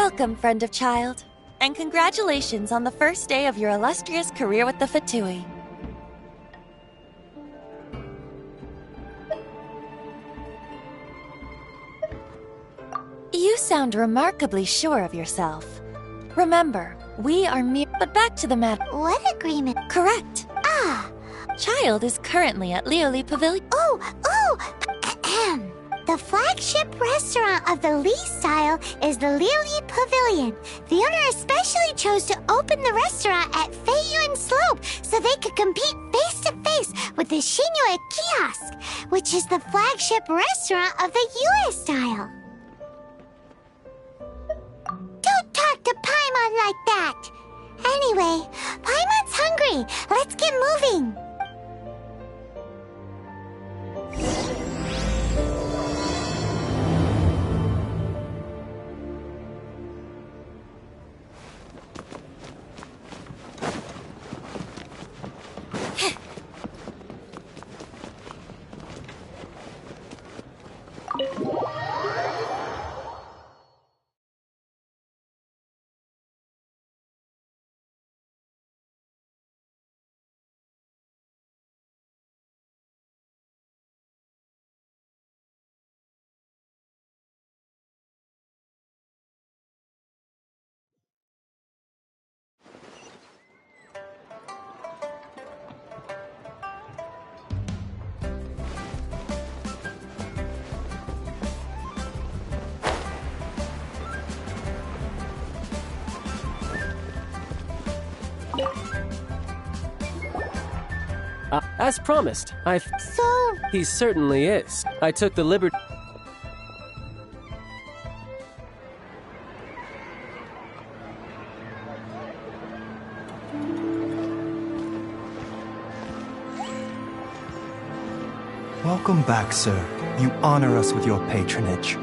Welcome, friend of child, and congratulations on the first day of your illustrious career with the Fatui. You sound remarkably sure of yourself. Remember, we are mere— But back to the matter. What agreement? Correct. Ah! Child is currently at Lioli Pavilion. Oh! Ahem. The flagship restaurant of the Lee style is the Lioli Pavilion. The owner especially chose to open the restaurant at Feiyuan Slope so they could compete face-to-face with the Shinue Kiosk, which is the flagship restaurant of the US style. Don't talk to Paimon like that! Anyway, Paimon's hungry. Let's get moving. As promised, So, He certainly is. I took the liberty. Welcome back, sir. You honor us with your patronage.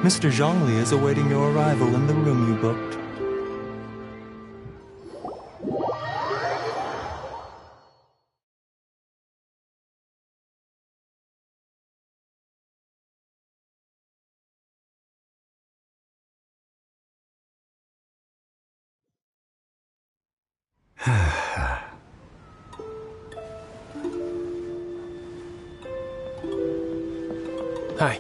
Mr. Zhongli is awaiting your arrival in the room you booked. Hi.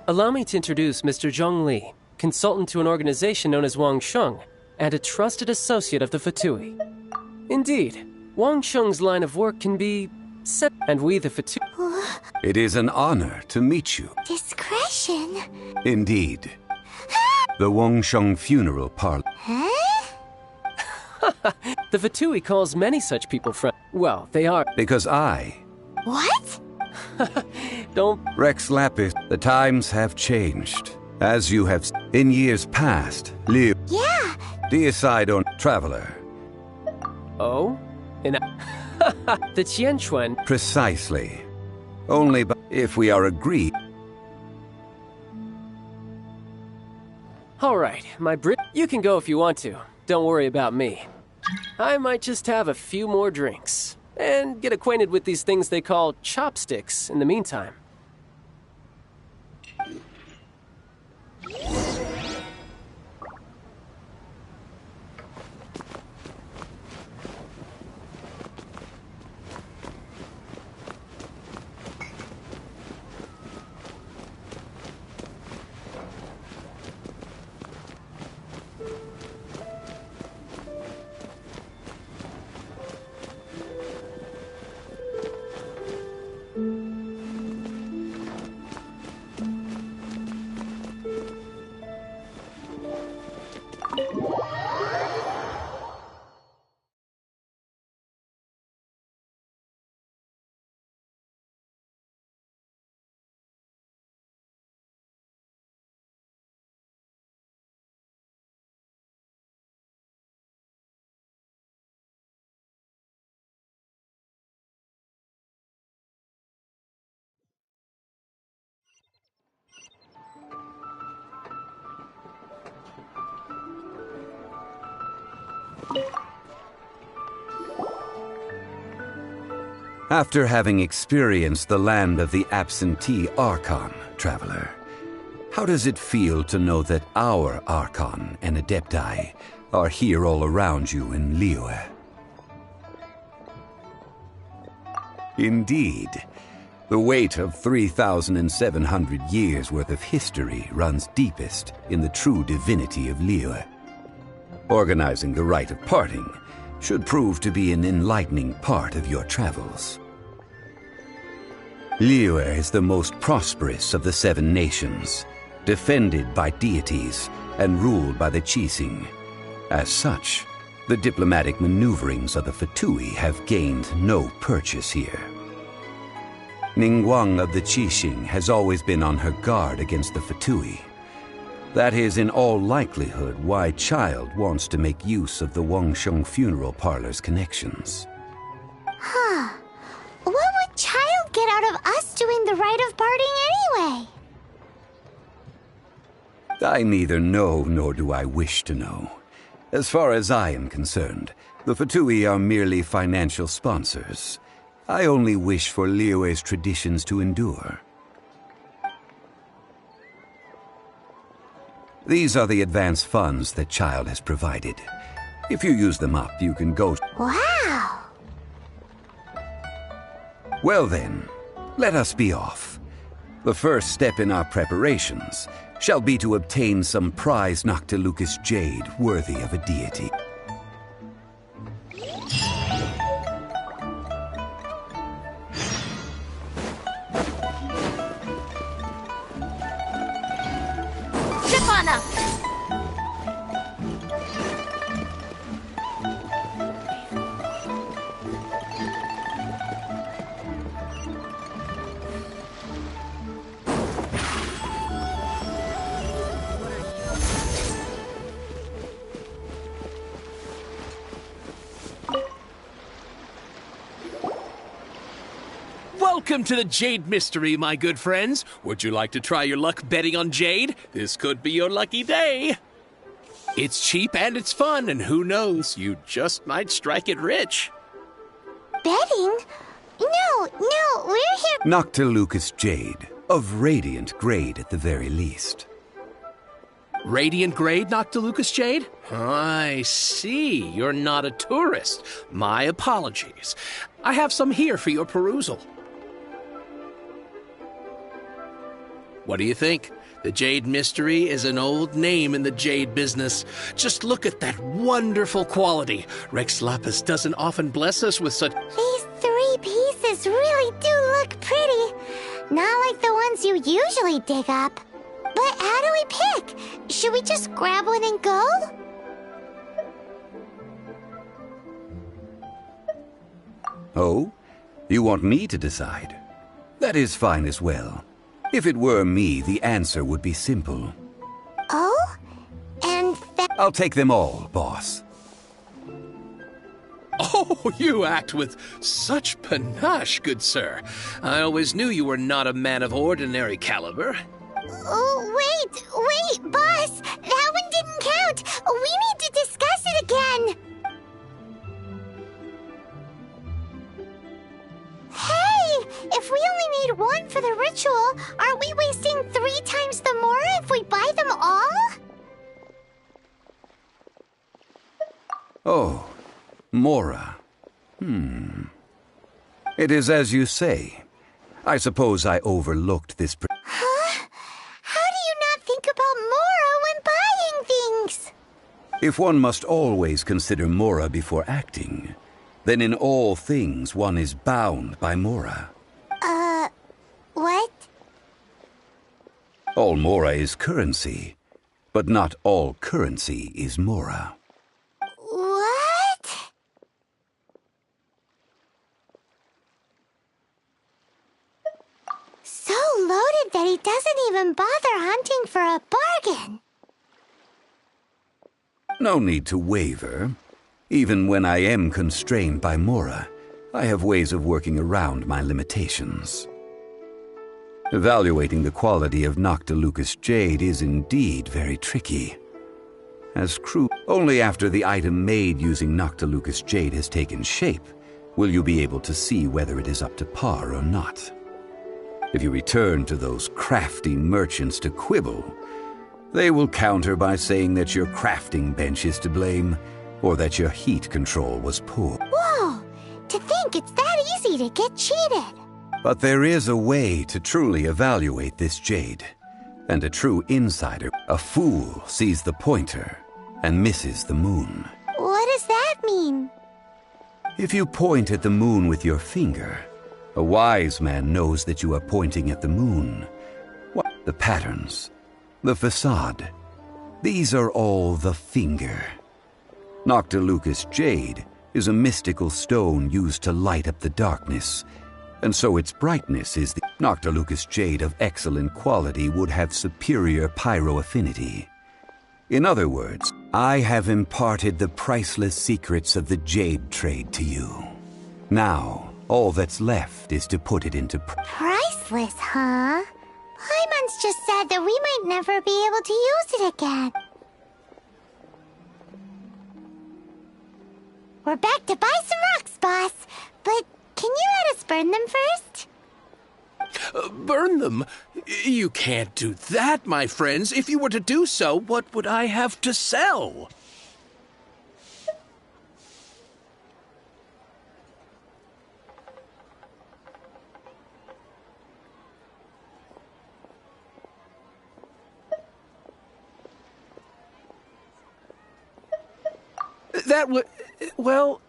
Allow me to introduce Mr. Zhong Li, consultant to an organization known as Wang Sheng, and a trusted associate of the Fatui. Indeed, Wang Sheng's line of work can be set, and we, the Fatui. It is an honor to meet you. discretion. Indeed. The Wangsheng Funeral Parlor. Huh? The Fatui calls many such people friends. Well, they are. Because I, What? Don't. Rex Lapis, the times have changed. As you have in years past, Liu, Yeah, Deicide Traveler. Oh? In the Qianquan. Precisely. Only if we are agreed. All right, my Brit. You can go if you want to. Don't worry about me. I might just have a few more drinks and get acquainted with these things they call chopsticks in the meantime. After having experienced the land of the absentee Archon, traveler, how does it feel to know that our Archon and Adepti are here all around you in Liyue? Indeed, the weight of 3,700 years' worth of history runs deepest in the true divinity of Liyue. Organizing the rite of parting should prove to be an enlightening part of your travels. Liyue is the most prosperous of the 7 nations, defended by deities and ruled by the Qixing. As such, the diplomatic maneuverings of the Fatui have gained no purchase here. Ningguang of the Qixing has always been on her guard against the Fatui. That is in all likelihood why Childe wants to make use of the Wangsheng funeral parlor's connections. Huh. What would Childe get out of us doing the rite of parting anyway? I neither know nor do I wish to know. As far as I am concerned, the Fatui are merely financial sponsors. I only wish for Liyue's traditions to endure. These are the advance funds that Childe has provided. If you use them up, you can go... Wow! Well then, let us be off. The first step in our preparations shall be to obtain some prized Noctilucous jade worthy of a deity. Ship on up! Welcome to the Jade Mystery, my good friends. Would you like to try your luck betting on Jade? This could be your lucky day. It's cheap and it's fun, and who knows, you just might strike it rich. Betting? No, we're here... Noctilucous jade, of radiant grade at the very least. Radiant grade, Noctilucous jade? I see. You're not a tourist. My apologies. I have some here for your perusal. What do you think? The Jade Mystery is an old name in the jade business. Just look at that wonderful quality. Rex Lapis doesn't often bless us with such... These 3 pieces really do look pretty. Not like the ones you usually dig up. But how do we pick? Should we just grab one and go? Oh? You want me to decide? That is fine as well. If it were me, the answer would be simple. Oh? And that... I'll take them all, boss. Oh, you act with such panache, good sir. I always knew you were not a man of ordinary caliber. Oh, wait, boss! That one didn't count! We need to discuss it again! Hey! If we only need 1 for the ritual, aren't we wasting 3 times the Mora if we buy them all? Oh, Mora. It is as you say. I suppose I overlooked this... Huh? How do you not think about Mora when buying things? If one must always consider Mora before acting, then in all things one is bound by Mora. What? All Mora is currency, but not all currency is Mora. What? So loaded that he doesn't even bother hunting for a bargain. No need to waver. Even when I am constrained by Mora, I have ways of working around my limitations. Evaluating the quality of Noctilucous jade is indeed very tricky. as crude. Only after the item made using Noctilucous Jade has taken shape will you be able to see whether it is up to par or not. If you return to those crafty merchants to quibble, they will counter by saying that your crafting bench is to blame, or that your heat control was poor. Whoa! To think it's that easy to get cheated. But there is a way to truly evaluate this jade. And a true insider, a fool, sees the pointer and misses the moon. What does that mean? If you point at the moon with your finger, a wise man knows that you are pointing at the moon. The patterns, the facade, these are all the finger. Noctilucous Jade is a mystical stone used to light up the darkness, and so its brightness is the Noctilucous Jade of excellent quality would have superior pyro affinity. In other words, I have imparted the priceless secrets of the jade trade to you. Now, all that's left is to put it into Priceless, huh? Paimon's just said that we might never be able to use it again. We're back to buy some rocks, boss. But can you let us burn them first? Burn them? You can't do that, my friends. If you were to do so, what would I have to sell? That would... well...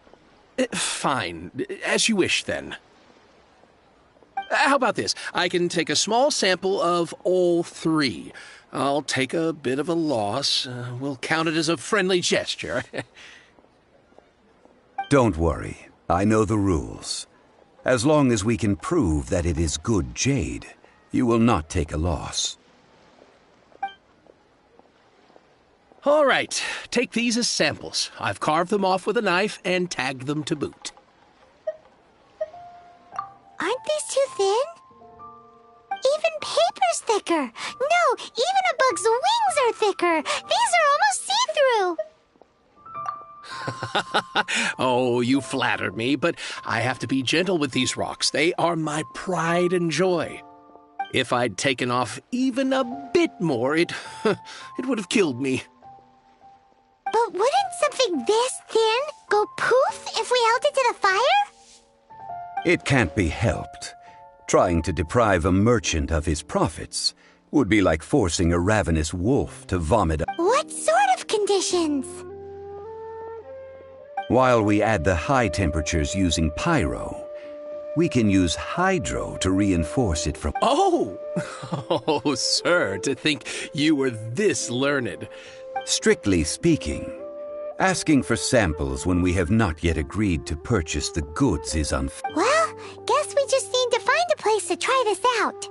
fine. As you wish, then. How about this? I can take a small sample of all three. I'll take a bit of a loss. We'll count it as a friendly gesture. Don't worry. I know the rules. As long as we can prove that it is good jade, you will not take a loss. All right. Take these as samples. I've carved them off with a knife and tagged them to boot. Aren't these too thin? Even paper's thicker. No, even a bug's wings are thicker. These are almost see-through. Oh, you flatter me, but I have to be gentle with these rocks. They are my pride and joy. If I'd taken off even a bit more, it would have killed me. But wouldn't something this thin go poof if we held it to the fire? It can't be helped. Trying to deprive a merchant of his profits would be like forcing a ravenous wolf to vomit. What sort of conditions? While we add the high temperatures using pyro, we can use hydro to reinforce it from... Oh! Oh, sir, to think you were this learned. Strictly speaking, asking for samples when we have not yet agreed to purchase the goods is unfair. Well, guess we just need to find a place to try this out.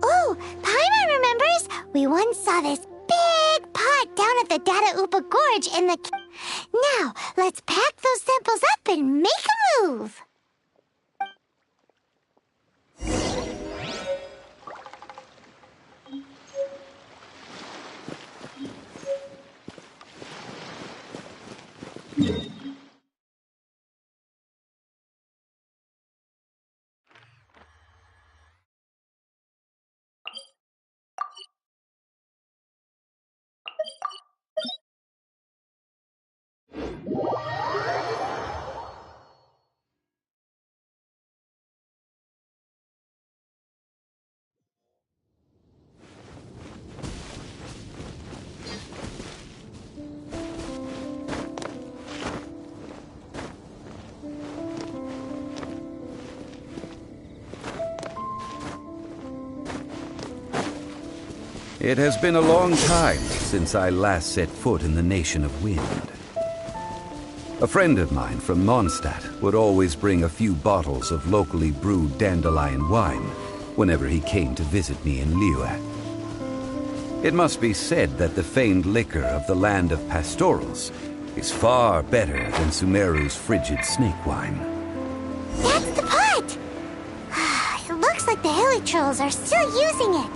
Oh, Paimon remembers! We once saw this big pot down at the Data Upa Gorge in the... Now, let's pack those samples up and make a move! It has been a long time since I last set foot in the Nation of Wind. A friend of mine from Mondstadt would always bring a few bottles of locally brewed dandelion wine whenever he came to visit me in Liyue. It must be said that the famed liquor of the land of pastorals is far better than Sumeru's frigid snake wine. That's the pot! It looks like the hilly helitrolls are still using it.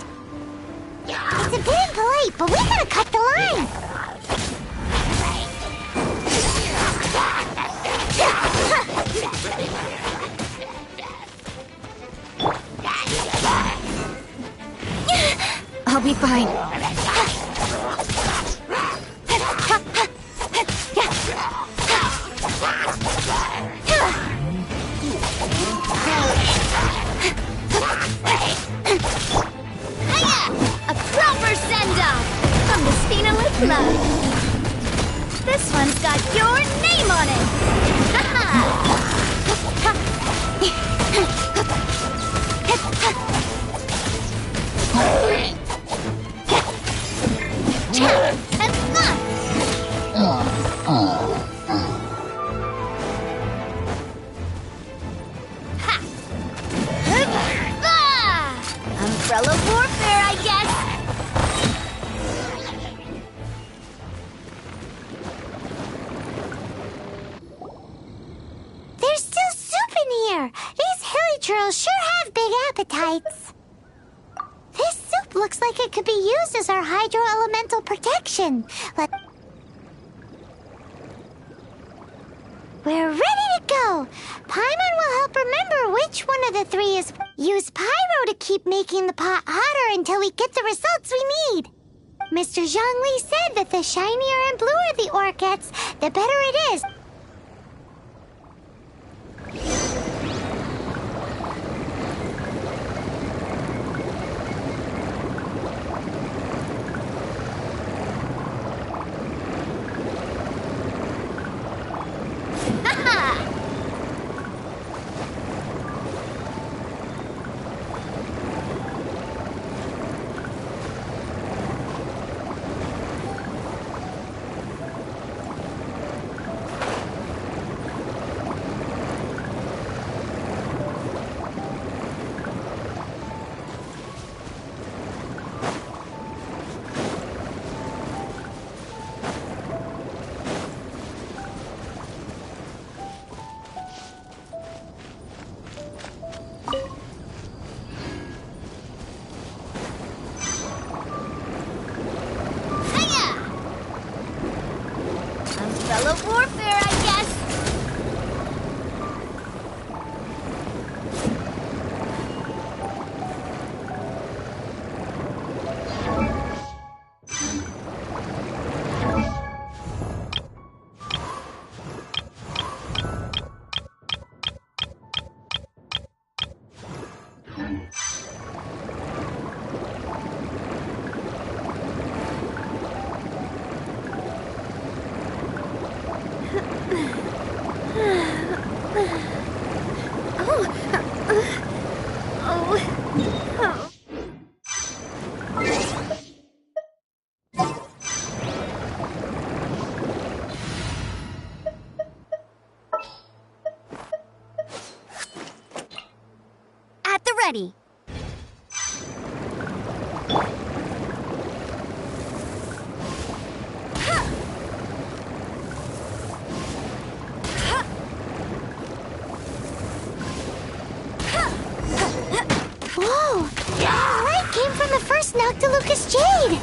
It's a bit impolite, but we gotta cut the line. I'll be fine. A proper send-off from the Spina with love. This one's got your name on it. Umbrella warfare, I guess. There's still soup in here. These helitrolls sure have big appetites. This soup looks like it could be used as our hydro-elemental protection. We're ready to go. Paimon will help remember which one of the three is. Use Pyro to keep making the pot hotter until we get the results we need. Mr. Zhongli said that the shinier and bluer the ore gets, the better it is. Umbrella warfare, I guess. At the ready. Whoa! The light came from the first Noctilucous Jade!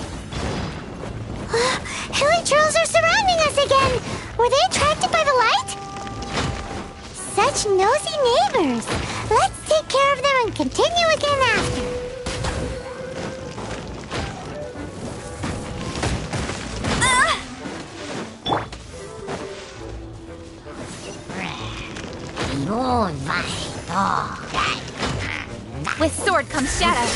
Helitrolls are surrounding us again! Were they attracted by the light? Such nosy neighbors! Let's take care of them and continue again after. With sword comes shadow.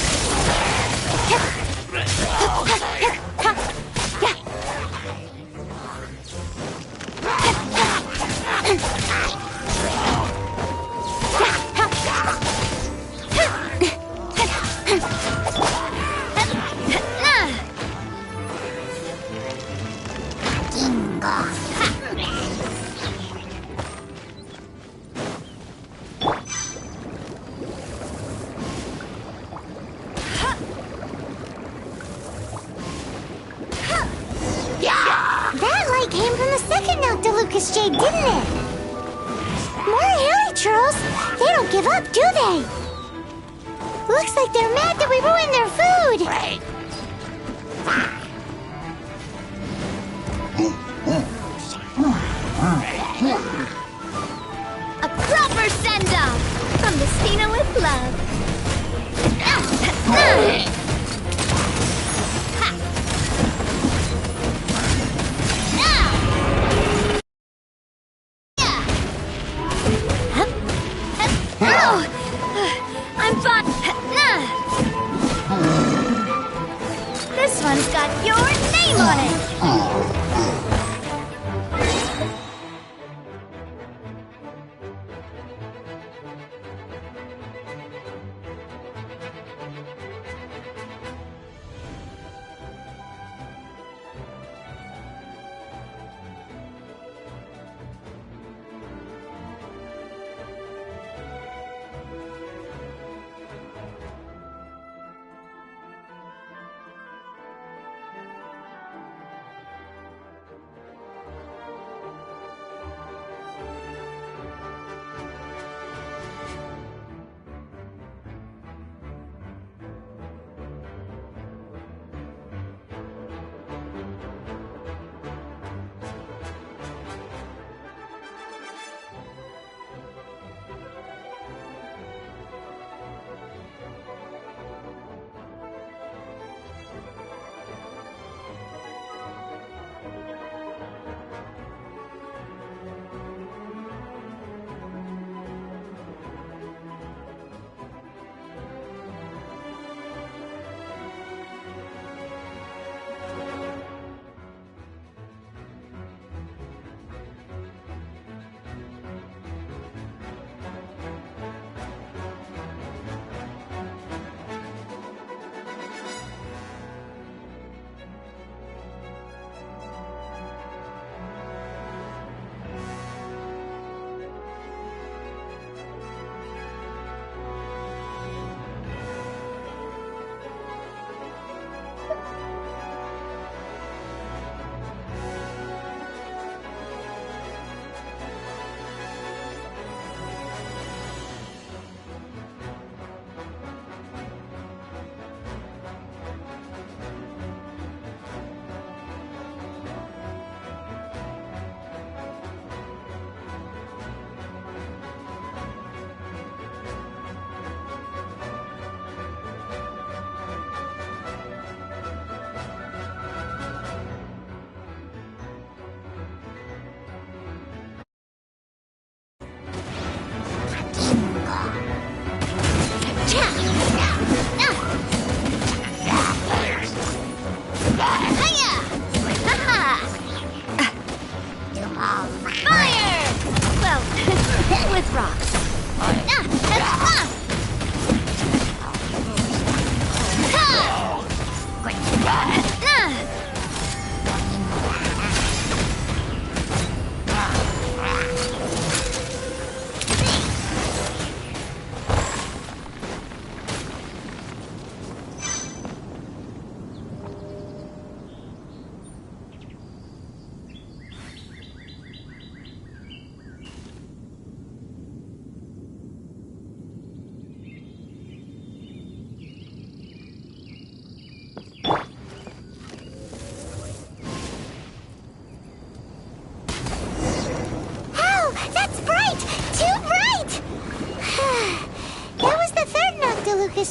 Came from the second Noctilucous Jade, didn't it? More helitrolls? They don't give up, do they? Looks like they're mad that we ruined their food! A proper send-off from Vestina with love. I'm fine. This one's got your name on it. With rocks.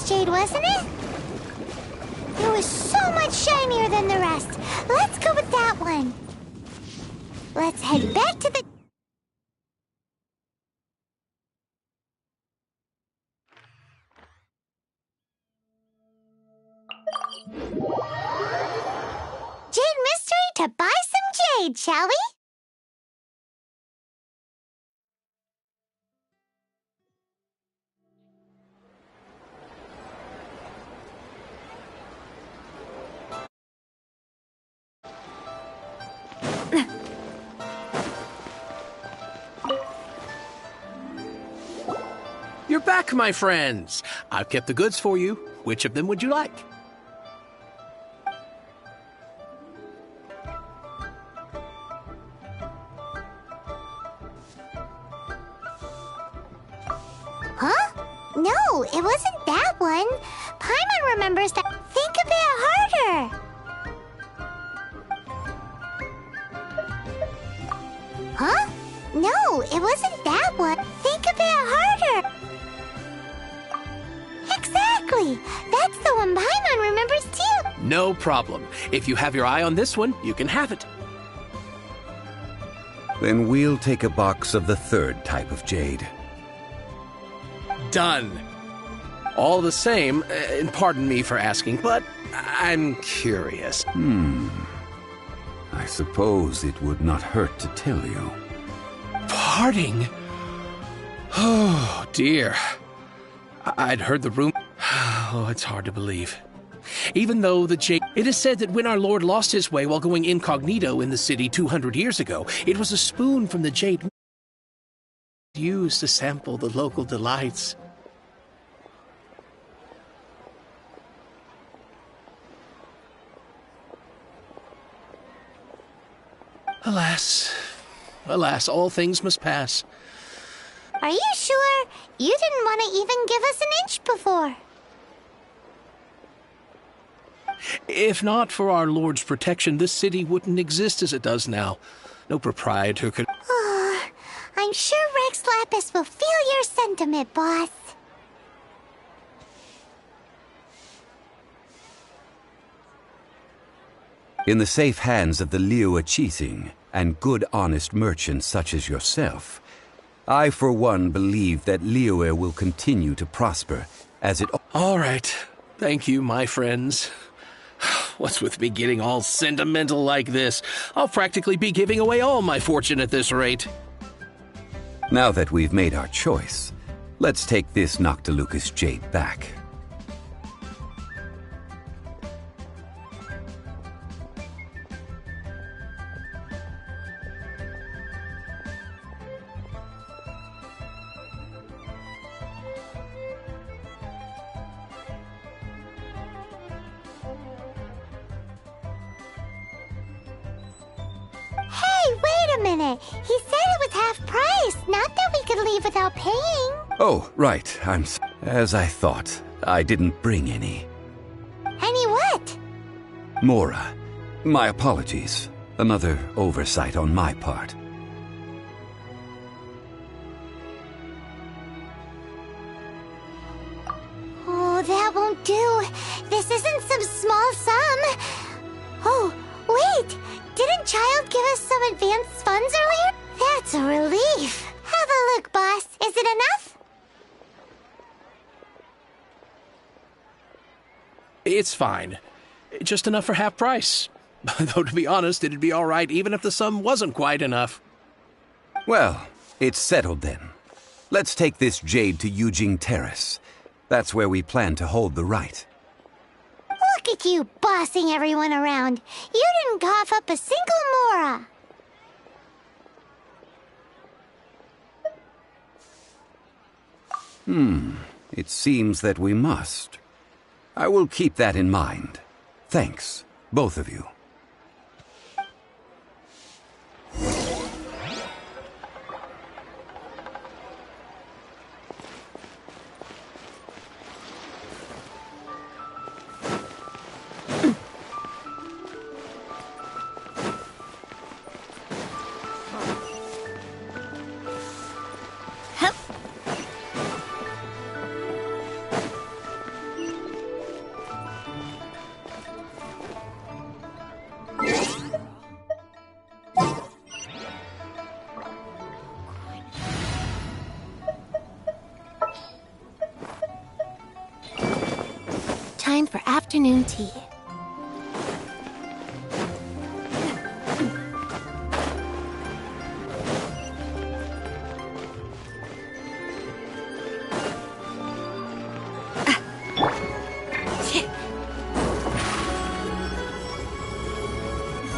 Jade, wasn't it? It was so much shinier than the rest. Let's go with that one. Let's head back to the... Jade Mystery to buy some jade, shall we? You're back, my friends. I've kept the goods for you. Which of them would you like? Huh? No, it wasn't that one. Paimon remembers that. Think a bit harder. Huh? No, it wasn't that one. Think a bit harder. Exactly. That's the one Paimon remembers too. No problem. If you have your eye on this one, you can have it. Then we'll take a box of the third type of jade. Done. All the same, and pardon me for asking, but I'm curious. I suppose it would not hurt to tell you. Parting? Oh, dear. I'd heard the rumor. Oh, it's hard to believe. Even though the jade... It is said that when our Lord lost his way while going incognito in the city 200 years ago, it was a spoon from the jade used to sample the local delights. Alas, alas, all things must pass. Are you sure? You didn't want to even give us an inch before. If not for our Lord's protection, this city wouldn't exist as it does now. No proprietor could... Oh, I'm sure Rex Lapis will feel your sentiment, boss. In the safe hands of the Liyue Qixing and good honest merchants such as yourself, I for one believe that Liyue will continue to prosper as it... All right. Thank you, my friends. What's with me getting all sentimental like this? I'll practically be giving away all my fortune at this rate. Now that we've made our choice, let's take this Noctilucous jade back. Hey, wait a minute. He said it was half price, not that we could leave without paying. Oh, right. As I thought. I didn't bring any. Any what? Mora, my apologies. Another oversight on my part. Oh, that won't do. This isn't some small sum. Oh, wait. Didn't Child give us some advanced funds earlier? That's a relief. Have a look, boss. Is it enough? It's fine. Just enough for half price. Though, to be honest, it'd be all right even if the sum wasn't quite enough. Well, it's settled then. Let's take this jade to Yujing Terrace. That's where we plan to hold the rite. Look at you bossing everyone around. You didn't cough up a single Mora. It seems that we must. I will keep that in mind. Thanks, both of you. Time for afternoon tea.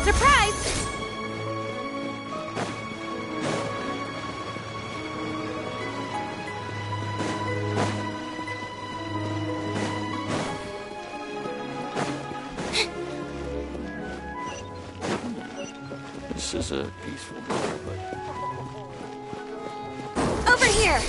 Surprise! This is a peaceful day, but... Over here!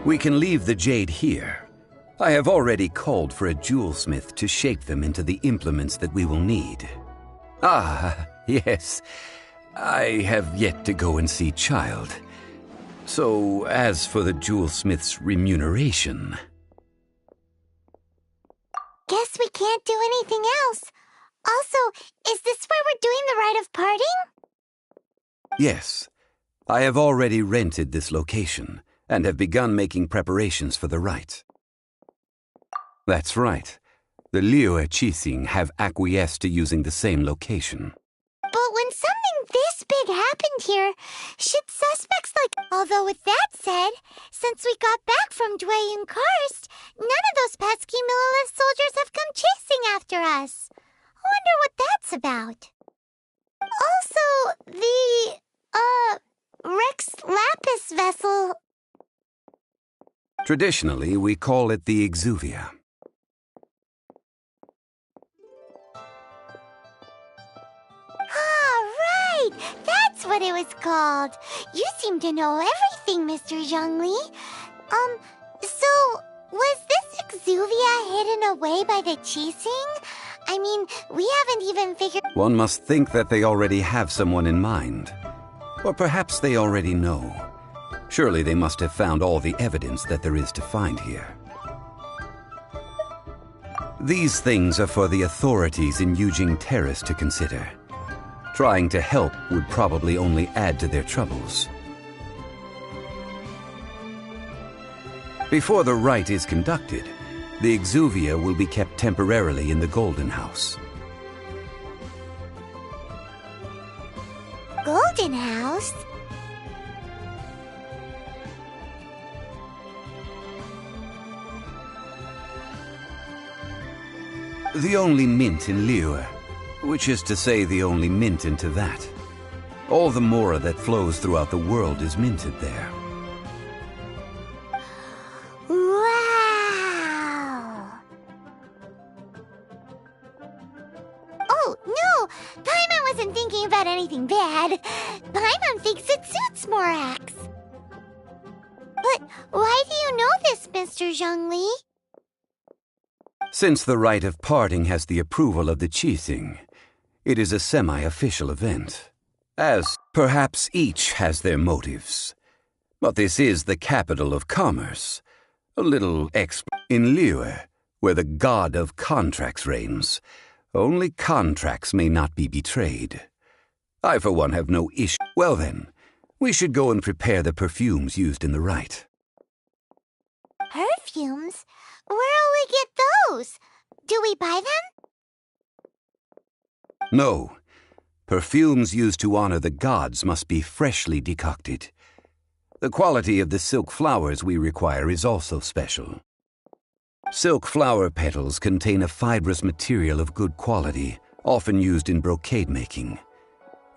We can leave the jade here. I have already called for a jewelsmith to shape them into the implements that we will need. Ah, yes. I have yet to go and see Childe. So, as for the jewelsmith's remuneration... Guess we can't do anything else. Also, is this where we're doing the rite of parting? Yes. I have already rented this location, and have begun making preparations for the rite. That's right. The Liyue Qixing have acquiesced to using the same location. But when something this big happened here, should suspects Although with that said, since we got back from Dwayne Karst, none of those pesky Millelith soldiers have come chasing after us. I wonder what that's about. Also, the, Rex Lapis vessel... Traditionally, we call it the Exuvia. Ah, right! That's what it was called. You seem to know everything, Mr. Zhongli. So, was this Exuvia hidden away by the Qixing? I mean, we haven't even figured... One must think that they already have someone in mind. Or perhaps they already know. Surely they must have found all the evidence that there is to find here. These things are for the authorities in Yujing Terrace to consider. Trying to help would probably only add to their troubles. Before the rite is conducted, the Exuvia will be kept temporarily in the Golden House. Golden House? The only mint in Liyue, which is to say the only mint in Teyvat. All the mora that flows throughout the world is minted there. Wow! Oh, no! Paimon wasn't thinking about anything bad. Paimon thinks it suits Morax. But why do you know this, Mr. Zhongli? Since the rite of parting has the approval of the Qixing, it is a semi-official event, as perhaps each has their motives. But this is the capital of commerce, a little in Liyue, where the god of contracts reigns. Only contracts may not be betrayed. I, for one, have no issue. Well then, we should go and prepare the perfumes used in the rite. Perfumes? Where'll we get those? Do we buy them? No. Perfumes used to honor the gods must be freshly decocted. The quality of the silk flowers we require is also special. Silk flower petals contain a fibrous material of good quality, often used in brocade making.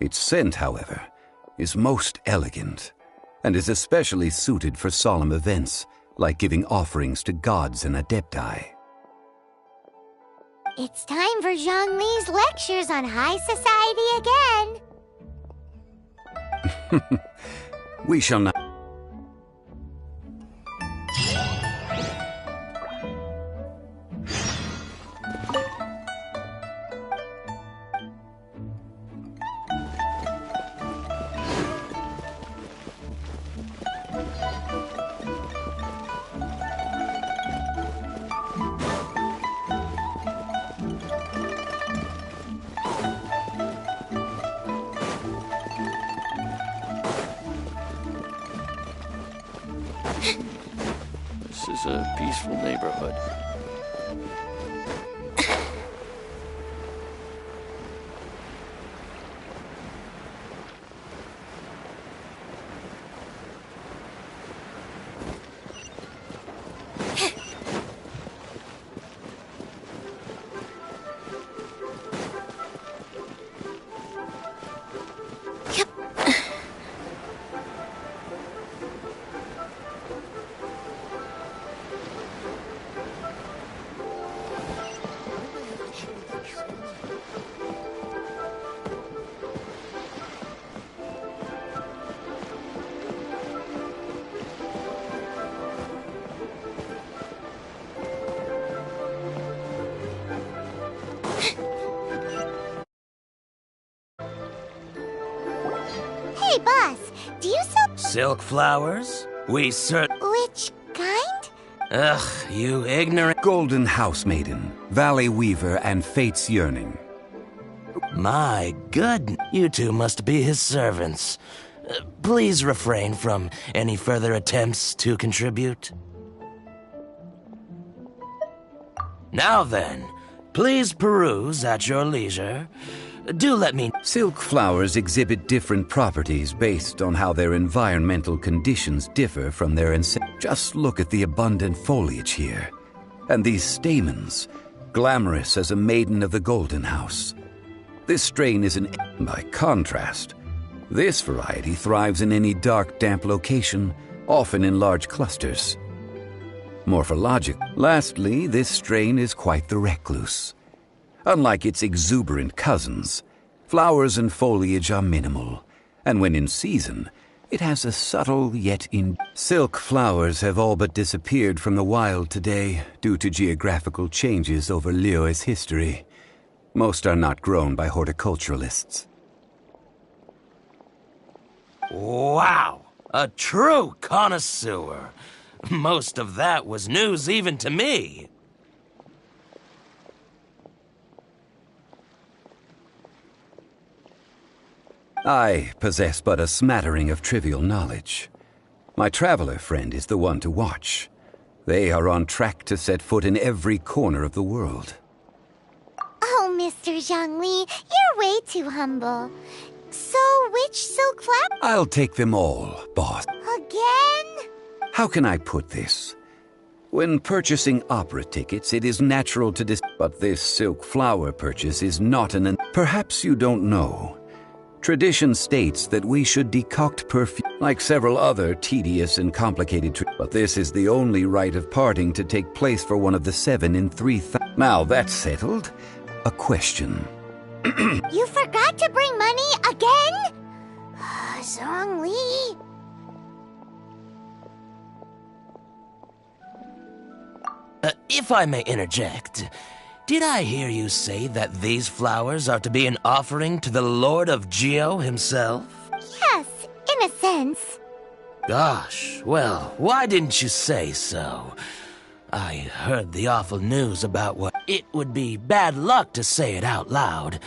Its scent, however, is most elegant, and is especially suited for solemn events, like giving offerings to gods and adepti. It's time for Zhongli's lectures on high society again. We shall not... This is a peaceful neighborhood. Silk flowers? We Which kind? Ugh, you ignorant... Golden House Maiden, Valley Weaver, and Fate's Yearning. My goodness, you two must be his servants. Please refrain from any further attempts to contribute. Now then, please peruse at your leisure. Do let me... Silk flowers exhibit different properties based on how their environmental conditions differ from their Just look at the abundant foliage here. And these stamens, glamorous as a maiden of the Golden House. This strain is by contrast, this variety thrives in any dark, damp location, often in large clusters. Lastly, this strain is quite the recluse. Unlike its exuberant cousins, flowers and foliage are minimal, and when in season, it has a subtle yet Silk flowers have all but disappeared from the wild today due to geographical changes over Liyue's history. Most are not grown by horticulturalists. Wow! A true connoisseur! Most of that was news even to me. I possess but a smattering of trivial knowledge. My traveler friend is the one to watch. They are on track to set foot in every corner of the world. Oh, Mr. Zhongli, you're way too humble. So, which silk flower? I'll take them all, boss. Again? How can I put this? When purchasing opera tickets, it is natural to but this silk flower purchase is not Perhaps you don't know. Tradition states that we should decoct perfume like several other tedious and complicated but this is the only rite of parting to take place for one of the 7 in 3,000. Now that's settled. A question. You forgot to bring money again? Zhongli. If I may interject, did I hear you say that these flowers are to be an offering to the Lord of Geo himself? Yes, in a sense. Gosh, well, why didn't you say so? I heard the awful news about what... It would be bad luck to say it out loud,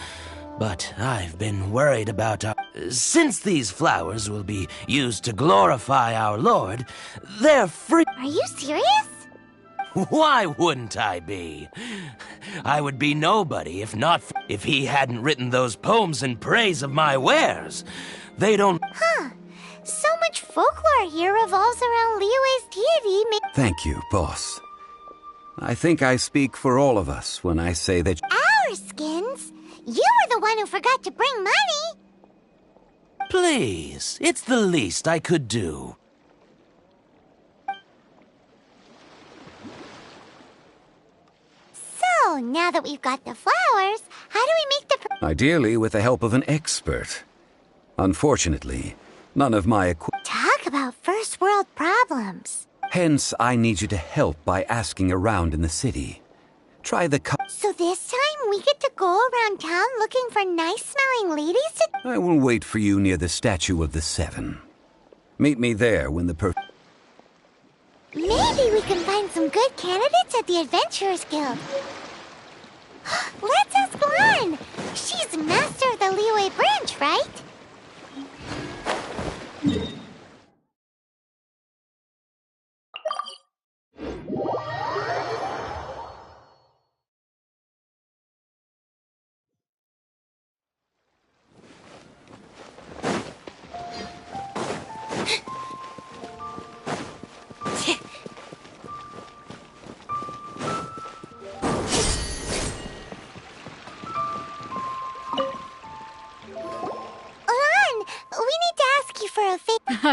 but I've been worried about our... Since these flowers will be used to glorify our Lord, they're free... Are you serious? Why wouldn't I be? I would be nobody if he hadn't written those poems in praise of my wares. They don't... Huh. So much folklore here revolves around Liyue's deity. Thank you, boss. I think I speak for all of us when I say that... Our skins? You were the one who forgot to bring money. Please, it's the least I could do. So, now that we've got the flowers, how do we make the... Ideally with the help of an expert. Unfortunately, none of my Talk about first world problems. Hence, I need you to help by asking around in the city. Try the So this time we get to go around town looking for nice-smelling ladies to... I will wait for you near the Statue of the Seven. Meet me there when the Maybe we can find some good candidates at the Adventurers Guild. Let's ask Lan. She's master of the Liyue branch, right?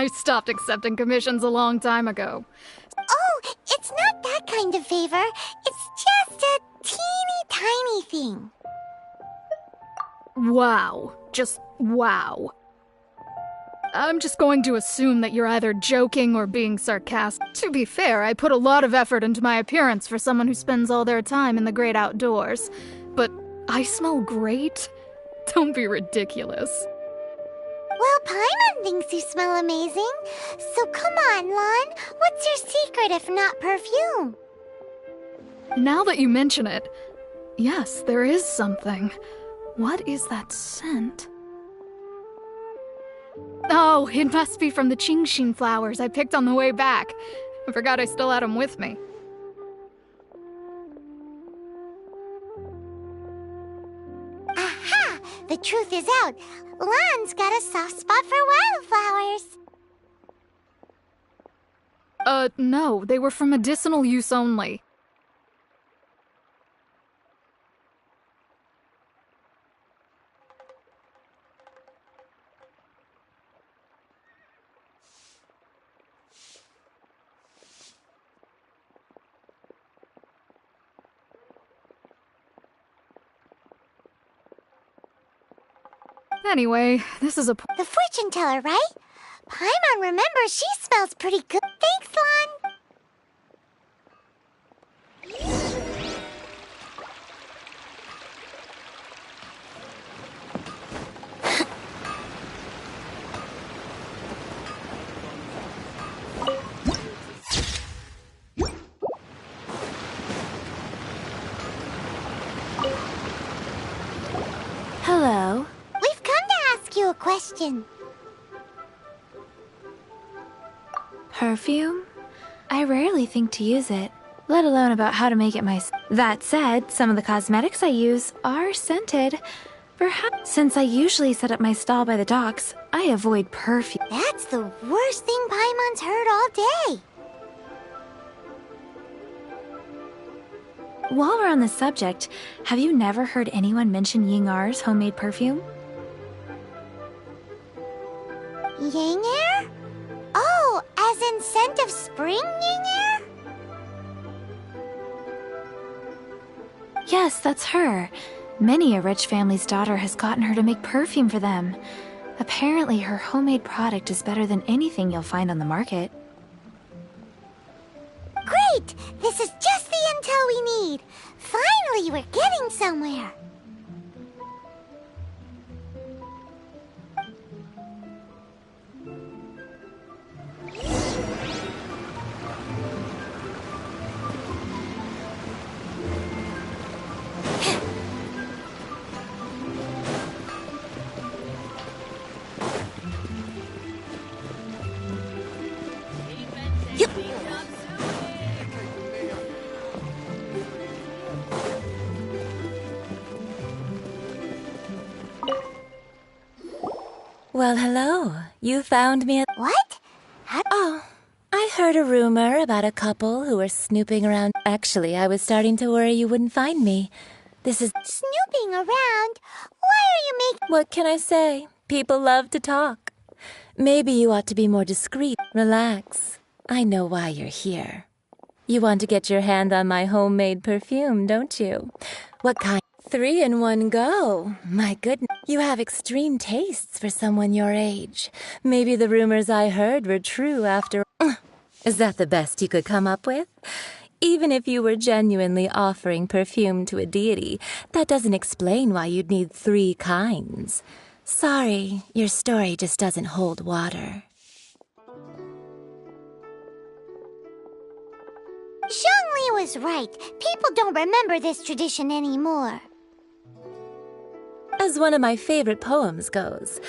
I stopped accepting commissions a long time ago. Oh, it's not that kind of favor. It's just a teeny tiny thing. Wow. Just wow. I'm just going to assume that you're either joking or being sarcastic. To be fair, I put a lot of effort into my appearance for someone who spends all their time in the great outdoors. But I smell great? Don't be ridiculous. Well, Paimon thinks you smell amazing. So come on, Lon. What's your secret if not perfume? Now that you mention it, yes, there is something. What is that scent? Oh, it must be from the Qingxin flowers I picked on the way back. I forgot I still had them with me. Aha! The truth is out. Lon's got a soft spot for wildflowers. No, they were for medicinal use only. Anyway, this is a... The fortune teller, right? Paimon remembers she smells pretty good. Thanks, Lon. Hello. We've come to ask you a question. Perfume? I rarely think to use it, let alone about how to make it myself. That said, some of the cosmetics I use are scented. Perhaps since I usually set up my stall by the docks, I avoid perfume. That's the worst thing Paimon's heard all day. While we're on the subject, have you never heard anyone mention Ying-Ar's homemade perfume? Ying-Er? Oh, as in scent of spring, Ying-Er? Yes, that's her. Many a rich family's daughter has gotten her to make perfume for them. Apparently, her homemade product is better than anything you'll find on the market. Great! This is just the intel we need. Finally, we're getting somewhere. Well, hello. You found me at... What? Oh, I heard a rumor about a couple who were snooping around. Actually, I was starting to worry you wouldn't find me. This is... Snooping around? Why are you making... What can I say? People love to talk. Maybe you ought to be more discreet. Relax. I know why you're here. You want to get your hand on my homemade perfume, don't you? What kind? 3 in one go. My goodness. You have extreme tastes for someone your age. Maybe the rumors I heard were true after... Is that the best you could come up with? Even if you were genuinely offering perfume to a deity, that doesn't explain why you'd need 3 kinds. Sorry, your story just doesn't hold water. Zhongli was right. People don't remember this tradition anymore. As one of my favorite poems goes,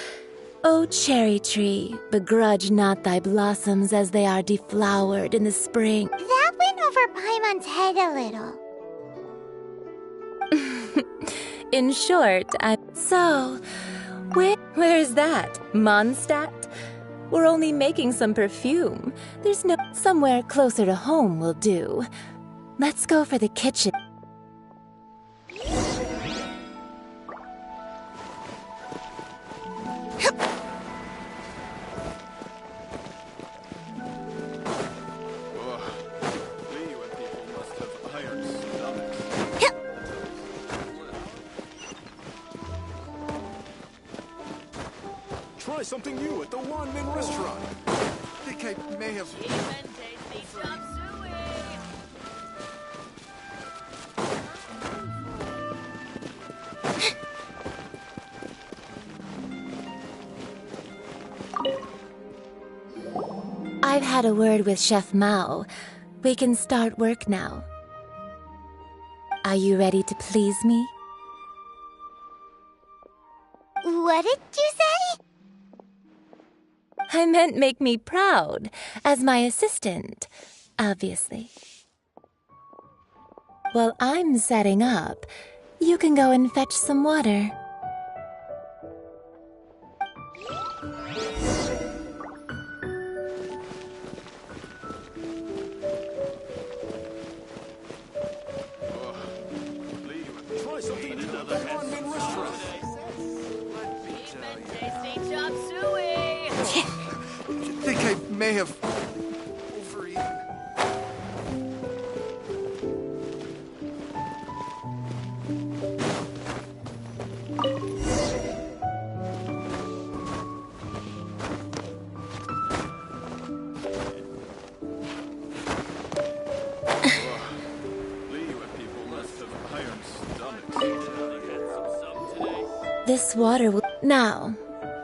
O cherry tree, begrudge not thy blossoms as they are deflowered in the spring. That went over Paimon's head a little. In short, So, where's that? Mondstadt? We're only making some perfume. There's no... Somewhere closer to home will do. Let's go for the kitchen. Try something new at the Wanmin restaurant. I think I may have... had a word with Chef Mao. We can start work now. Are you ready to please me? What did you say? I meant make me proud, as my assistant, obviously. While I'm setting up, you can go and fetch some water. Try something new at the One Min restaurant. I think I may have overeaten. This water will... Now,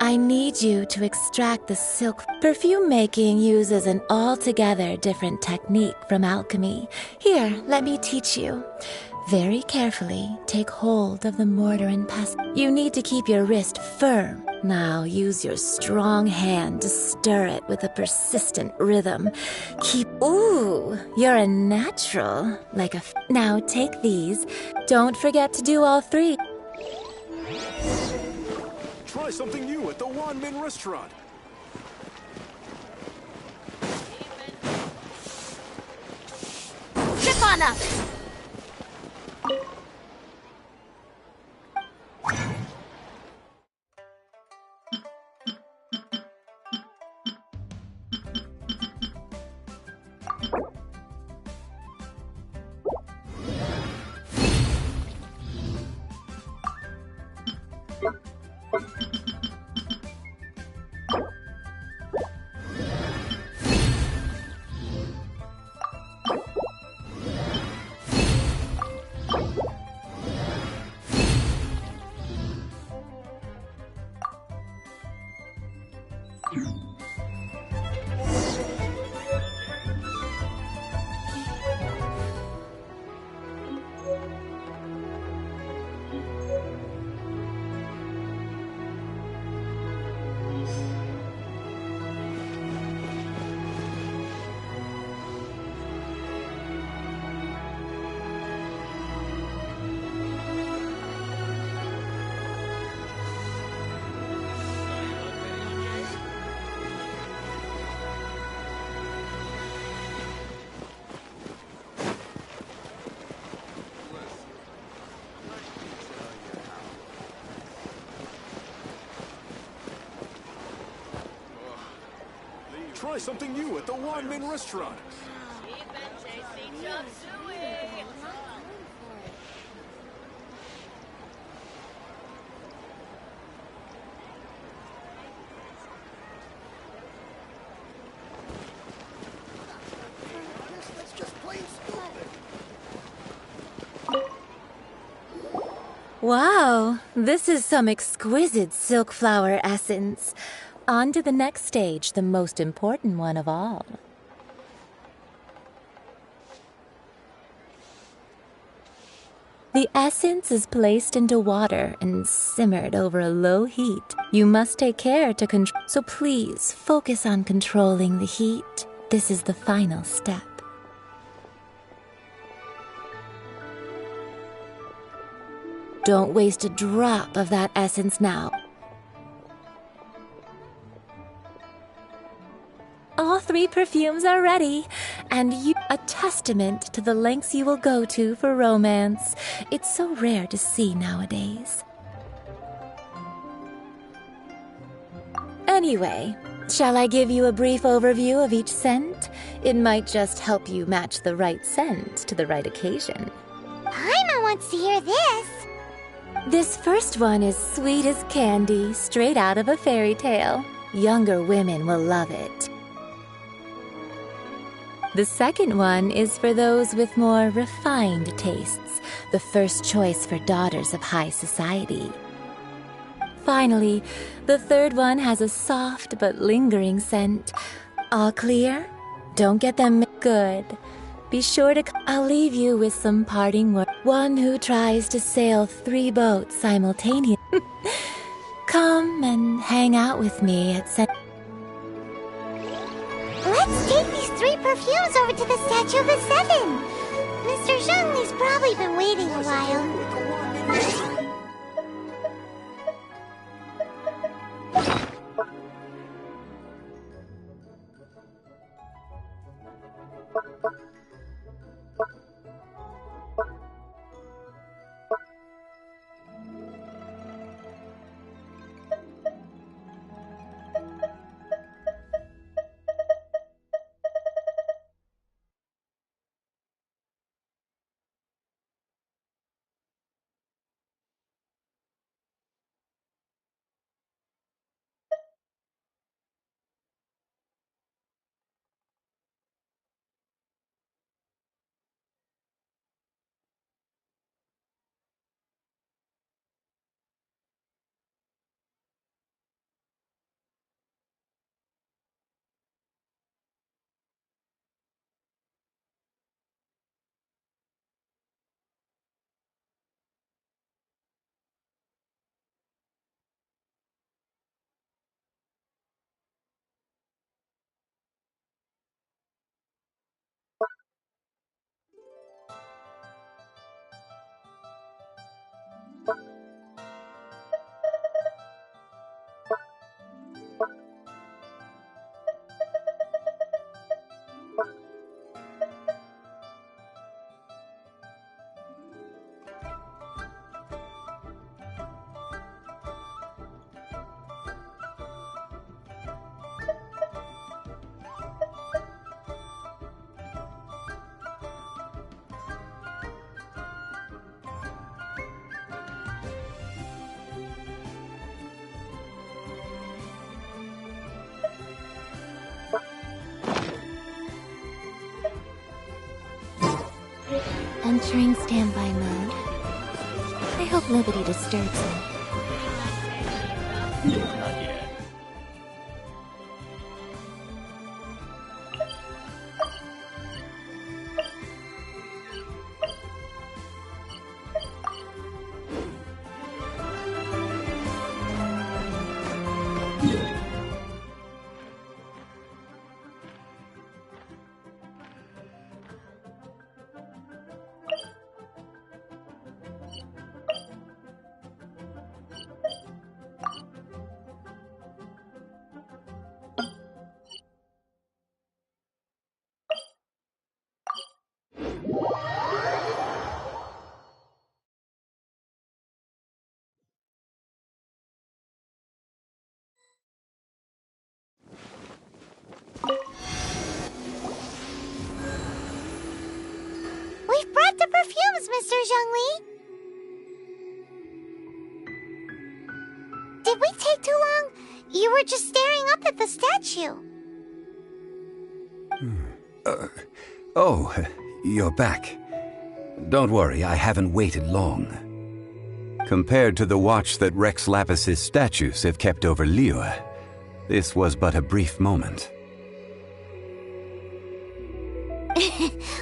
I need you to extract the silk. Perfume making uses an altogether different technique from alchemy. Here, let me teach you. Very carefully, take hold of the mortar and pestle. You need to keep your wrist firm. Now, use your strong hand to stir it with a persistent rhythm. Ooh, you're a natural. Now, take these. Don't forget to do all three. Try something new at the One Min restaurant. Chip on up! Try something new at the One Min restaurant. That's just plain stupid. Wow, this is some exquisite silk flower essence. On to the next stage, the most important one of all. The essence is placed into water and simmered over a low heat. You must take care to control, so please focus on controlling the heat. This is the final step. Don't waste a drop of that essence now. All three perfumes are ready, and you a testament to the lengths you will go to for romance. It's so rare to see nowadays. Anyway, shall I give you a brief overview of each scent? It might just help you match the right scent to the right occasion. Paimon wants to hear this. This first one is sweet as candy, straight out of a fairy tale. Younger women will love it. The second one is for those with more refined tastes, the first choice for daughters of high society. Finally, the third one has a soft but lingering scent. All clear? Don't get them good. Be sure to... I'll leave you with some parting words. One who tries to sail 3 boats simultaneously. Come and hang out with me at Let's take these 3 perfumes over to the Statue of the Seven. Mr. Zhongli's probably been waiting a while. Entering standby mode. I hope nobody disturbs me. Not yet. We've brought the perfumes, Mr. Zhongli. Did we take too long? You were just staring up at the statue. Oh, you're back. Don't worry, I haven't waited long. Compared to the watch that Rex Lapis's statues have kept over Liyue, this was but a brief moment.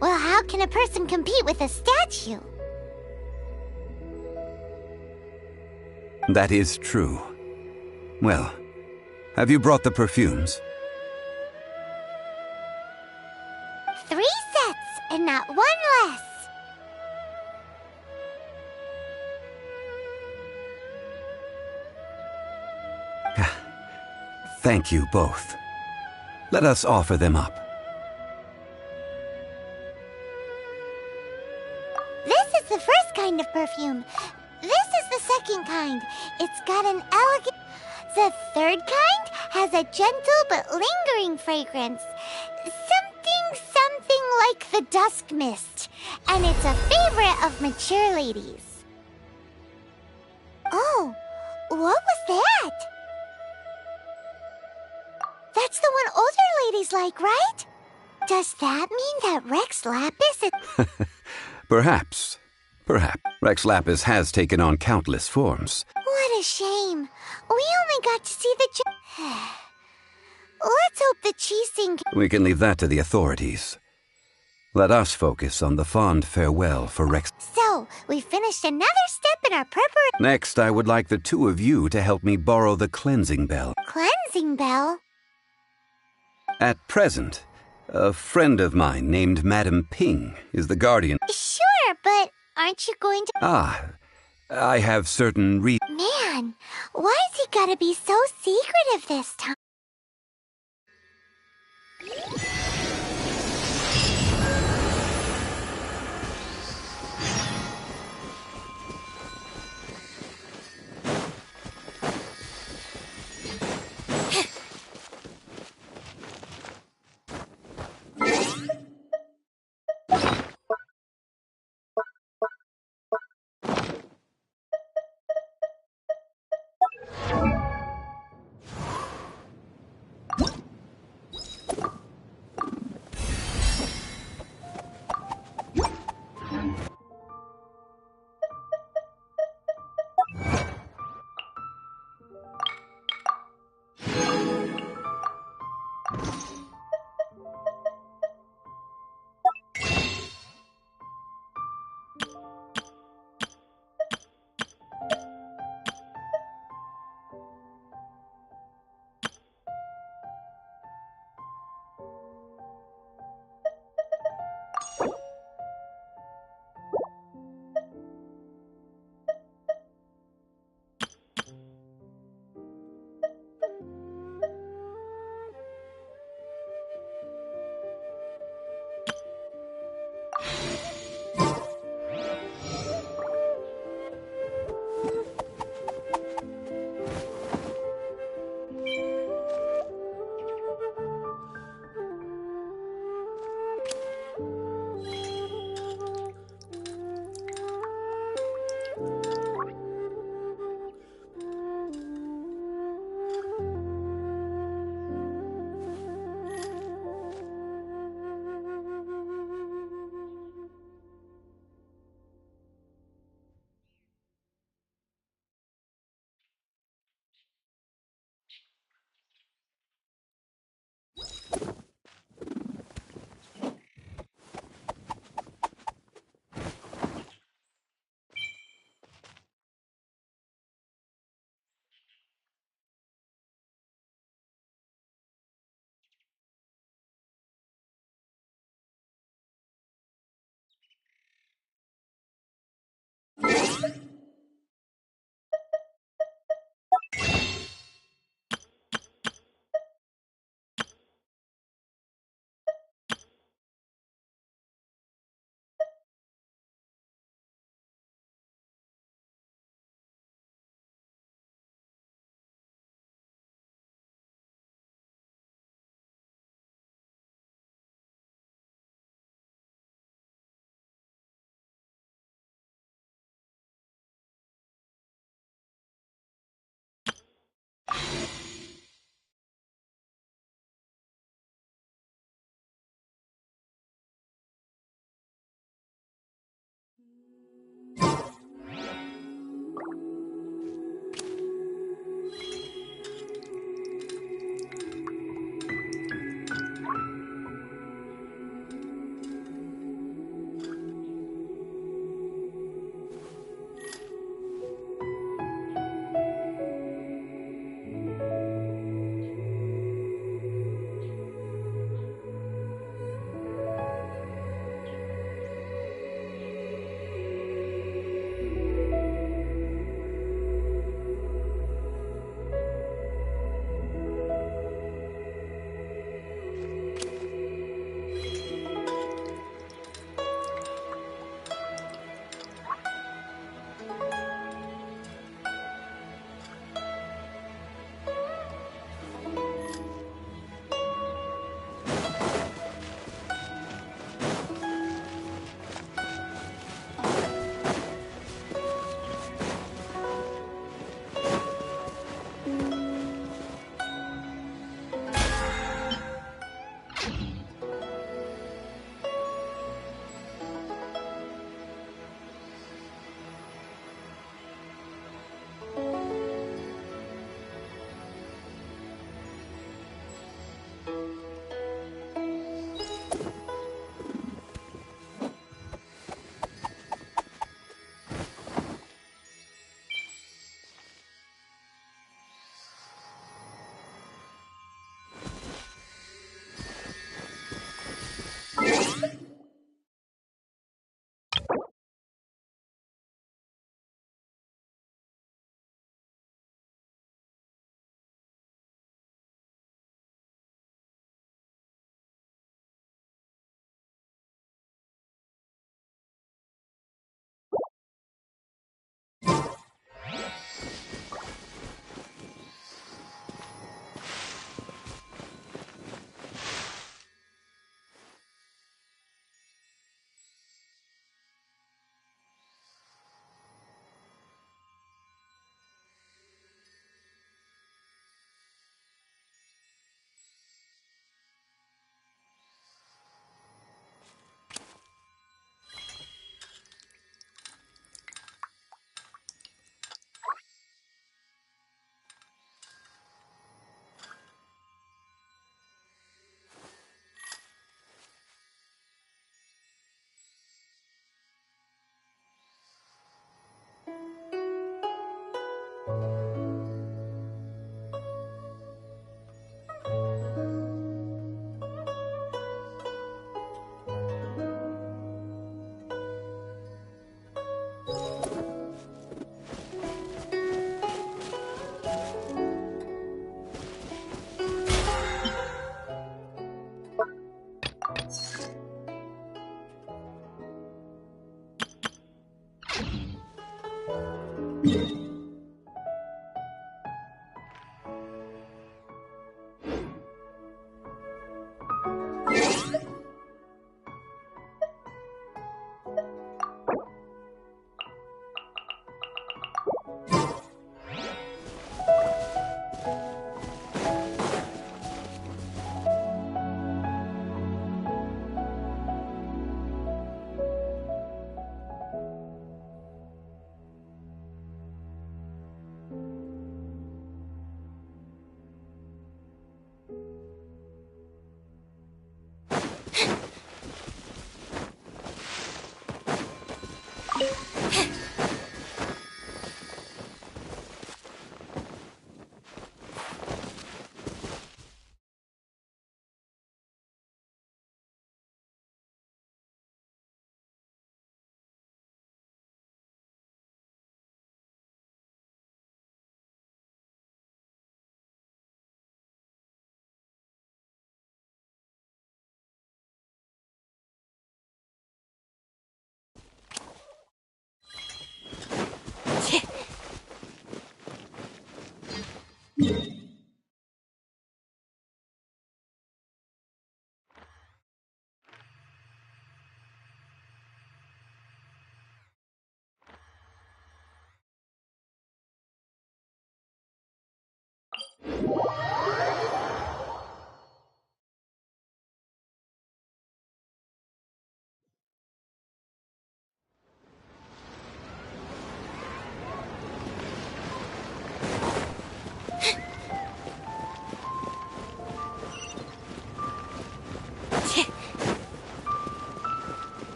Well, how can a person compete with a statue? That is true. Well, have you brought the perfumes? 3 sets, and not 1 less. Thank you both. Let us offer them up. This is the first kind of perfume. This is the second kind. It's got an elegant... The third kind has a gentle but lingering fragrance. Something like the dusk mist. And it's a favorite of mature ladies. Oh, what was that? That's the one older ladies like, right? Does that mean that Rex Lapis is... Perhaps. Perhaps. Rex Lapis has taken on countless forms. What a shame. We only got to see the... Let's hope the cheesing. We can leave that to the authorities. Let us focus on the fond farewell for Rex. So, we finished another step in our preparation. Next, I would like the two of you to help me borrow the cleansing bell. Cleansing bell? At present, a friend of mine named Madam Ping is the guardian. Sure, but aren't you going to... I have certain Man, why's he gotta be so secretive this time?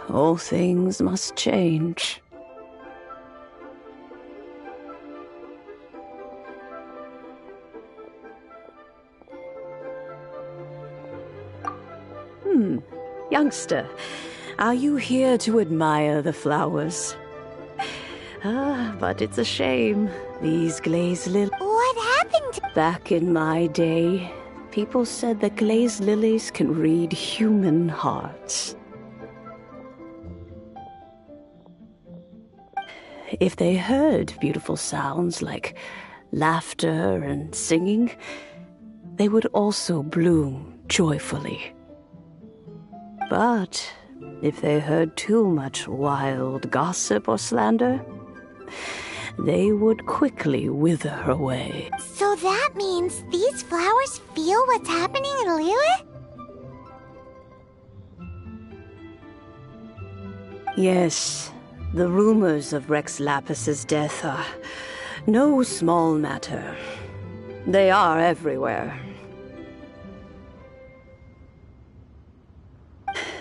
All things must change. Youngster, are you here to admire the flowers? But it's a shame. These glazed lilies... What happened? Back in my day, people said that glazed lilies can read human hearts. If they heard beautiful sounds like laughter and singing, they would also bloom joyfully. But if they heard too much wild gossip or slander, they would quickly wither away. So that means these flowers feel what's happening in Liyue? Yes, the rumors of Rex Lapis's death are no small matter. They are everywhere.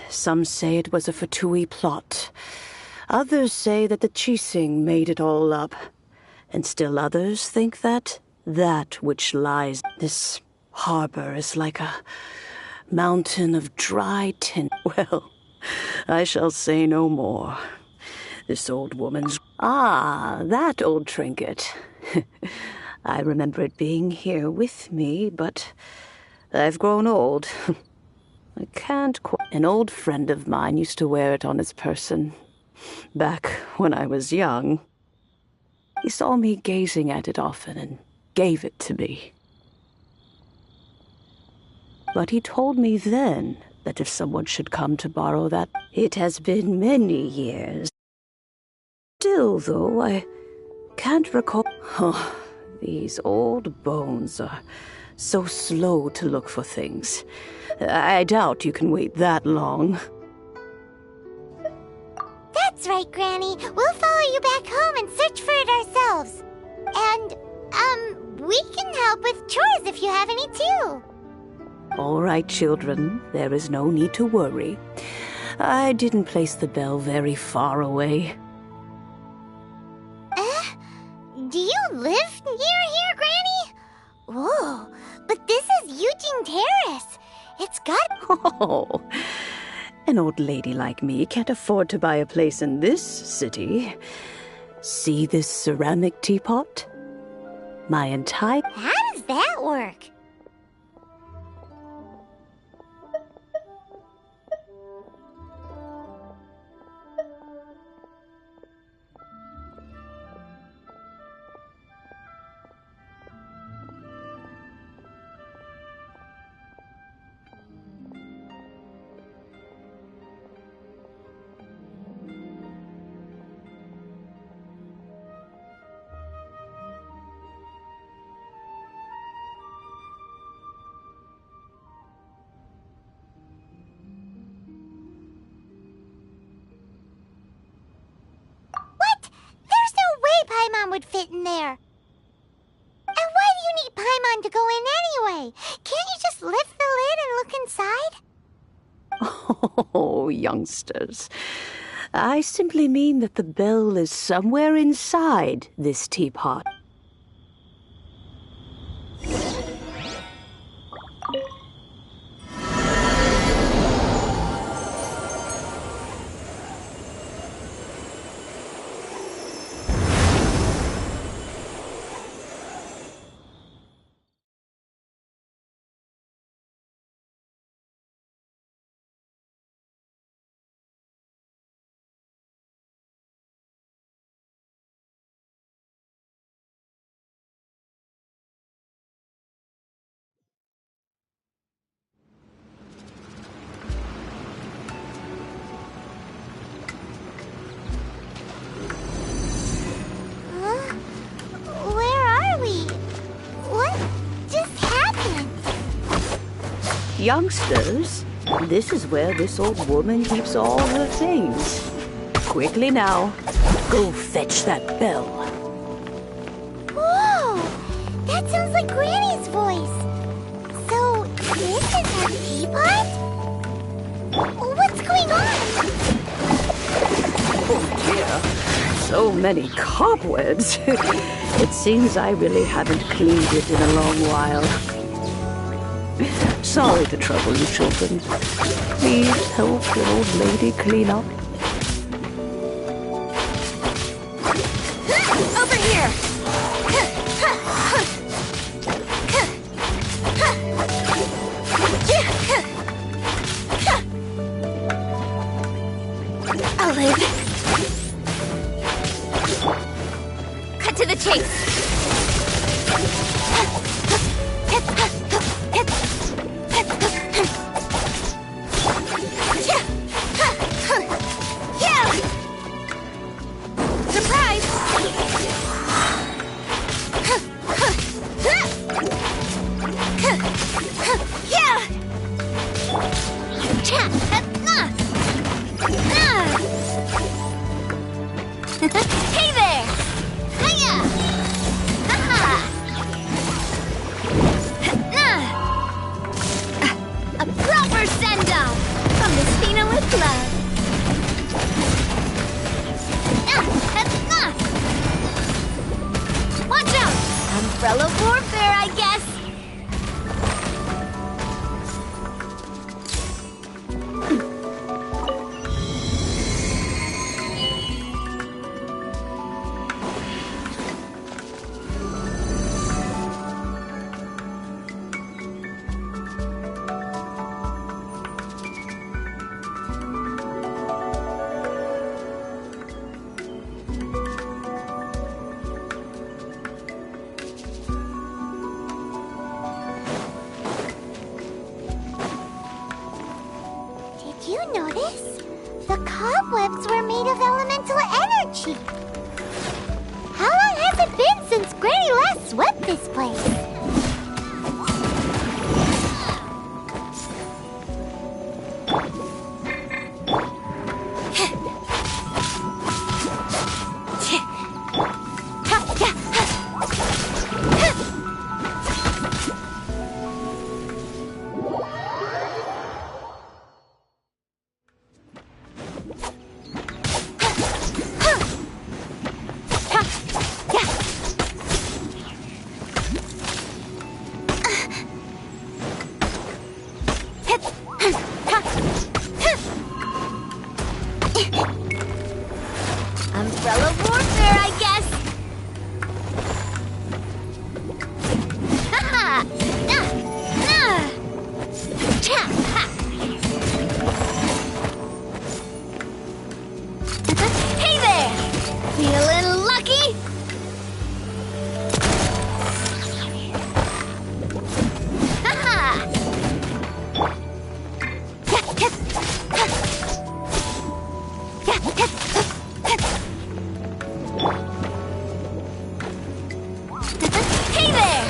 Some say it was a Fatui plot. Others say that the Qixing made it all up. And still others think that which lies this harbor is like a mountain of dry tin. Well, I shall say no more. This old woman's... Ah, that old trinket. I remember it being here with me, but I've grown old. I can't quite... An old friend of mine used to wear it on his person, back when I was young. He saw me gazing at it often and gave it to me. But he told me then that if someone should come to borrow that... It has been many years. Still, though, I can't recall... Oh, these old bones are so slow to look for things. I doubt you can wait that long. That's right, Granny. We'll follow you back home and search for it ourselves. And, we can help with chores if you have any too. All right, children. There is no need to worry. I didn't place the bell very far away. Do you live near here, Granny? Whoa, but this is Eugene Terrace. It's got... Oh, an old lady like me can't afford to buy a place in this city. See this ceramic teapot? My entire... How does that work? Paimon would fit in there. And why do you need Paimon to go in anyway? Can't you just lift the lid and look inside? Oh, youngsters. I simply mean that the bell is somewhere inside this teapot. Youngsters, this is where this old woman keeps all her things. Quickly now, go fetch that bell. Whoa! That sounds like Granny's voice. So, this is her teapot? What's going on? Oh dear, so many cobwebs. It seems I really haven't cleaned it in a long while. Sorry to trouble you, children. Please help your old lady clean up. Over here! Olive! Cut to the chase! Umbrella warfare, I guess. Did you notice? The cobwebs were made of elemental energy. How long has it been since Granny last swept this place? Umbrella warfare, I guess. Haha! Hey there! Feeling lucky? Haha! Hey there!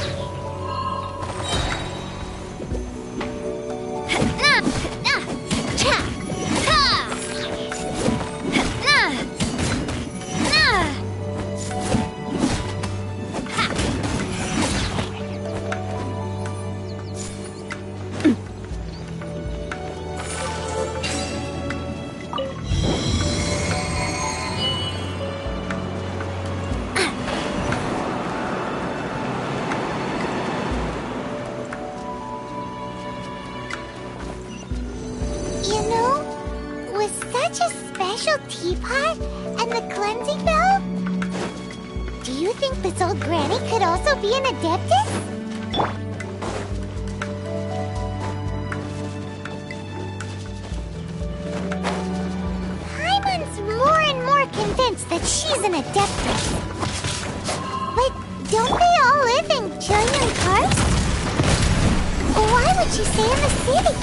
You know, with such a special teapot and the cleansing bell, do you think this old granny could also be an adeptus? Paimon's more and more convinced that she's an adeptus. But don't they all live in Junyun Karst? Why would she stay in the city?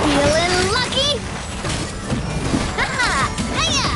Feeling lucky? Haha! Hiya!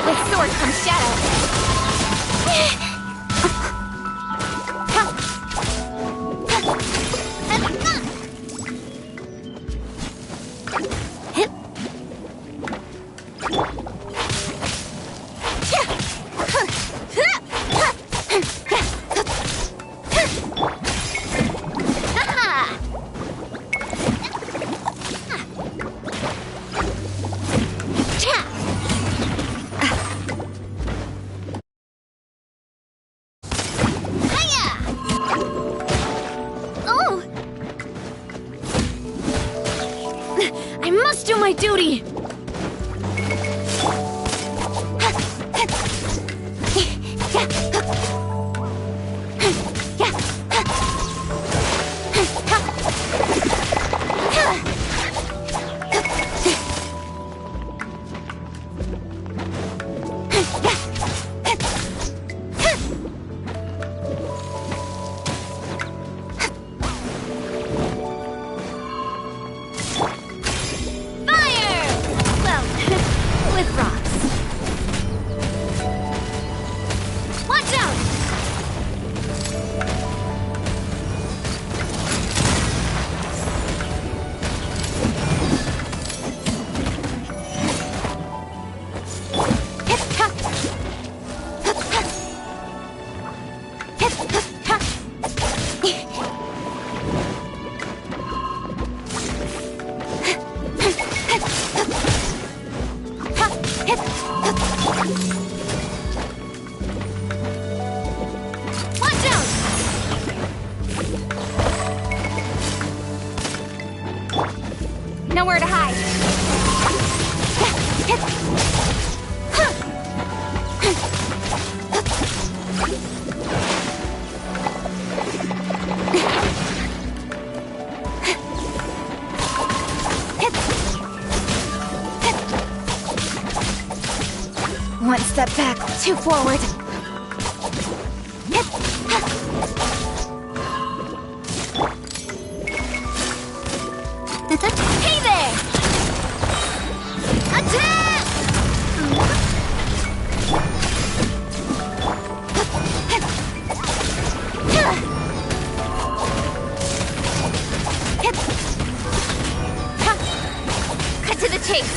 With sword comes shadow. I must do my duty! Nowhere to hide. One step back, two forward. Hey there! Attack! Cut to the chase.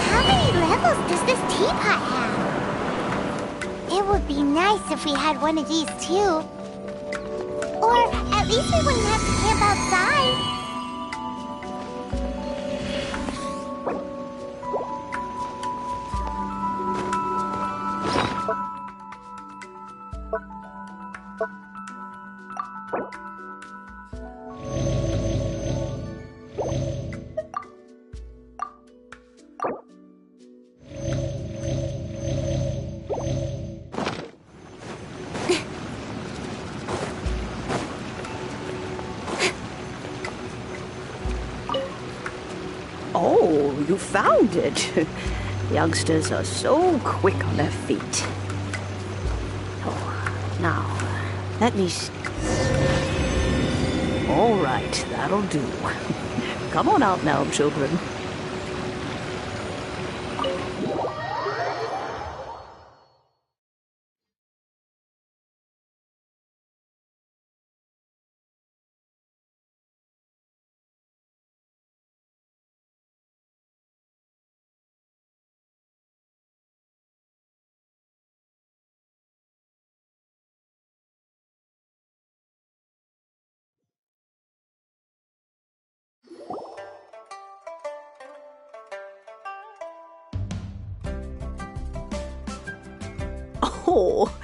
How many levels does this teapot have? It would be nice if we had one of these too. Or at least we wouldn't have to camp outside. Oh, you found it. Youngsters are so quick on their feet. Oh, now, let me see. All right, that'll do. Come on out now, children. Oh,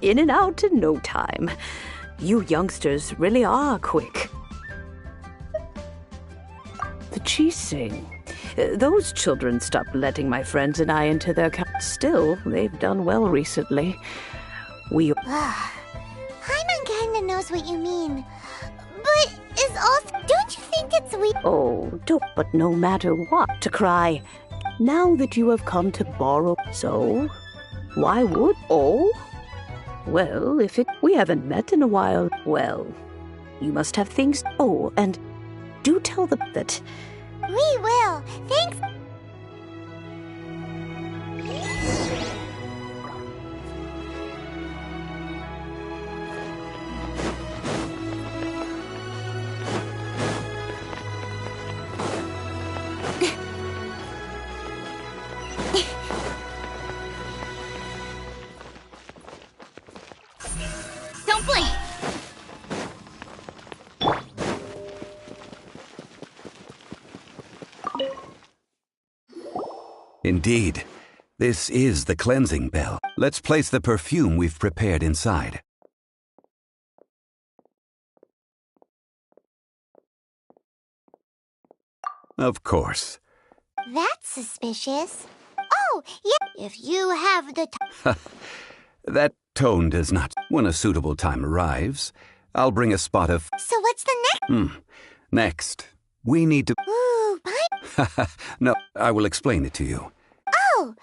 in and out in no time. You youngsters really are quick. The Qixing. Those children stopped letting my friends and I into their camp. Still, they've done well recently. We... Paimon kinda knows what you mean. But is also... Don't you think it's weird? Oh, don't. But no matter what, to cry, now that you have come to borrow... So... Why would... Oh? Well, if it... We haven't met in a while. Well, you must have things... Oh, and do tell them that... We will. Thanks. Don't blink! Indeed. This is the cleansing bell. Let's place the perfume we've prepared inside. Of course. That's suspicious. Oh, yeah. If you have the... That tone does not. When a suitable time arrives, I'll bring a spot of... So what's the next? Next, we need to... Ooh, Paimon. No, I will explain it to you. Oh!